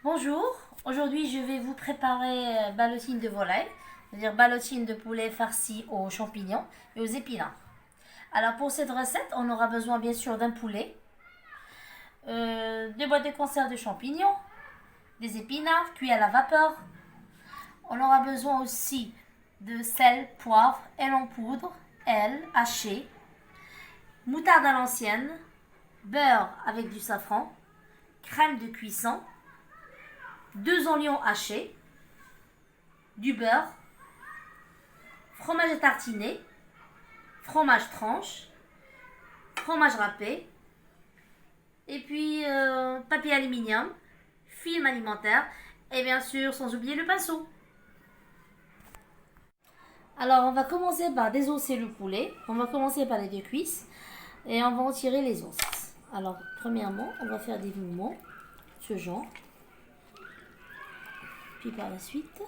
Bonjour, aujourd'hui je vais vous préparer ballotine de volaille, c'est-à-dire ballotine de poulet farci aux champignons et aux épinards. Alors pour cette recette, on aura besoin bien sûr d'un poulet, deux boîtes de conserve de champignons, des épinards cuits à la vapeur. On aura besoin aussi de sel, poivre, ail en poudre, ail haché, moutarde à l'ancienne, beurre avec du safran, crème de cuisson, deux oignons hachés, du beurre, fromage à tartiner, fromage tranche, fromage râpé, et puis papier aluminium, film alimentaire, et bien sûr sans oublier le pinceau. Alors on va commencer par désosser le poulet, on va commencer par les deux cuisses, et on va en tirer les os. Alors premièrement, on va faire des mouvements, ce genre, puis par la suite,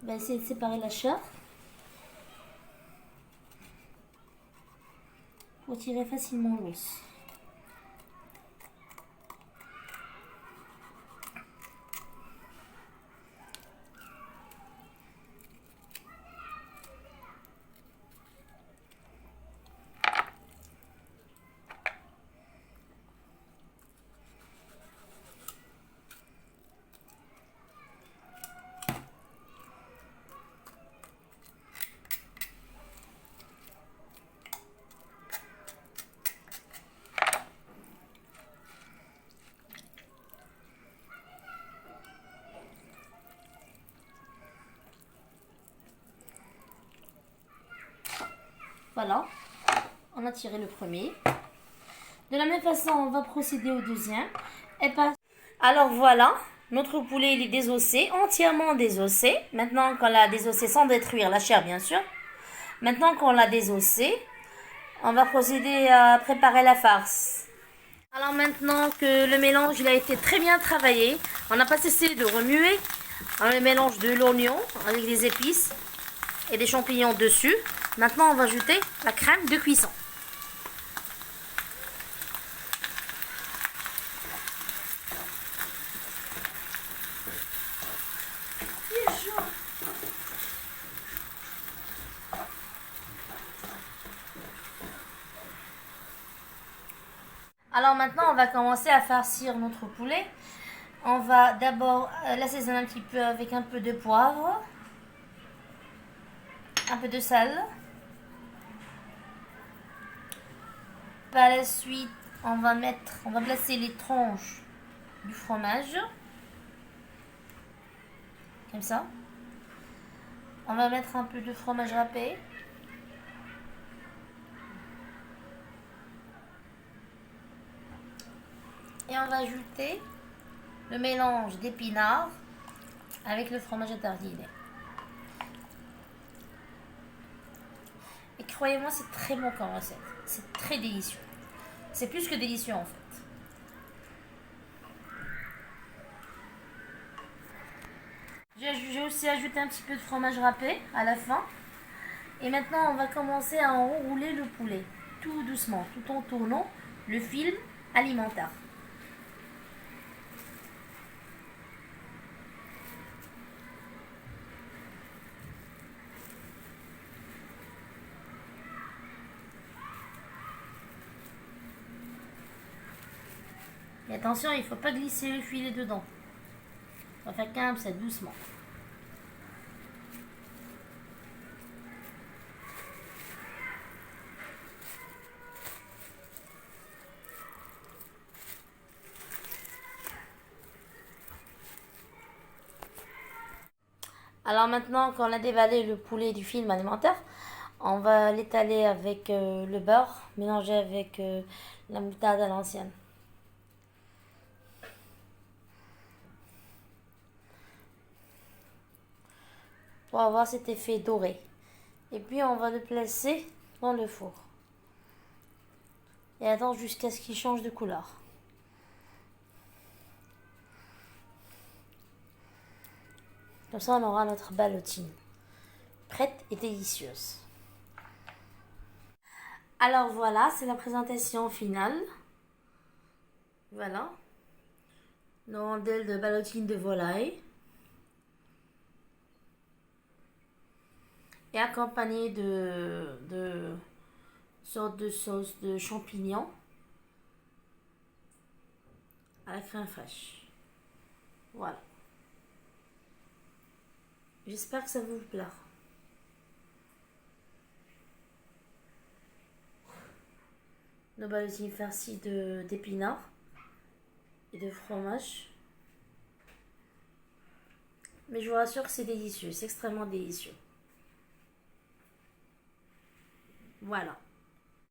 on va essayer de séparer la chair pour tirer facilement l'os. Voilà, on a tiré le premier. De la même façon, on va procéder au deuxième. Alors voilà, notre poulet il est désossé, entièrement désossé. Maintenant qu'on l'a désossé sans détruire la chair bien sûr. Maintenant qu'on l'a désossé, on va procéder à préparer la farce. Alors maintenant que le mélange il a été très bien travaillé, on n'a pas cessé de remuer. On le mélange de l'oignon avec des épices et des champignons dessus. Maintenant on va ajouter la crème de cuisson. Alors maintenant, on va commencer à farcir notre poulet. On va d'abord l'assaisonner un petit peu avec un peu de poivre, un peu de sel. Par la suite, on va placer les tranches du fromage, comme ça. On va mettre un peu de fromage râpé. Et on va ajouter le mélange d'épinards avec le fromage à tartiner. Et croyez-moi, c'est très bon comme recette. C'est très délicieux. C'est plus que délicieux en fait. J'ai aussi ajouté un petit peu de fromage râpé à la fin. Et maintenant, on va commencer à enrouler le poulet. Tout doucement, tout en tournant le film alimentaire. Et attention, il ne faut pas glisser le filet dedans. On va faire comme ça, doucement. Alors maintenant qu'on a déballé le poulet du film alimentaire, on va l'étaler avec le beurre mélangé avec la moutarde à l'ancienne. Pour avoir cet effet doré. Et puis on va le placer dans le four. Et attendre jusqu'à ce qu'il change de couleur. Comme ça on aura notre ballotine. Prête et délicieuse. Alors voilà, c'est la présentation finale. Voilà. Nos rondelles de ballotine de volaille. Et accompagné de sorte de sauce de champignons à la crème fraîche. Voilà. J'espère que ça vous plaira. Nos ballotines farcies d'épinards et de fromage. Mais je vous rassure que c'est délicieux, c'est extrêmement délicieux. Voilà.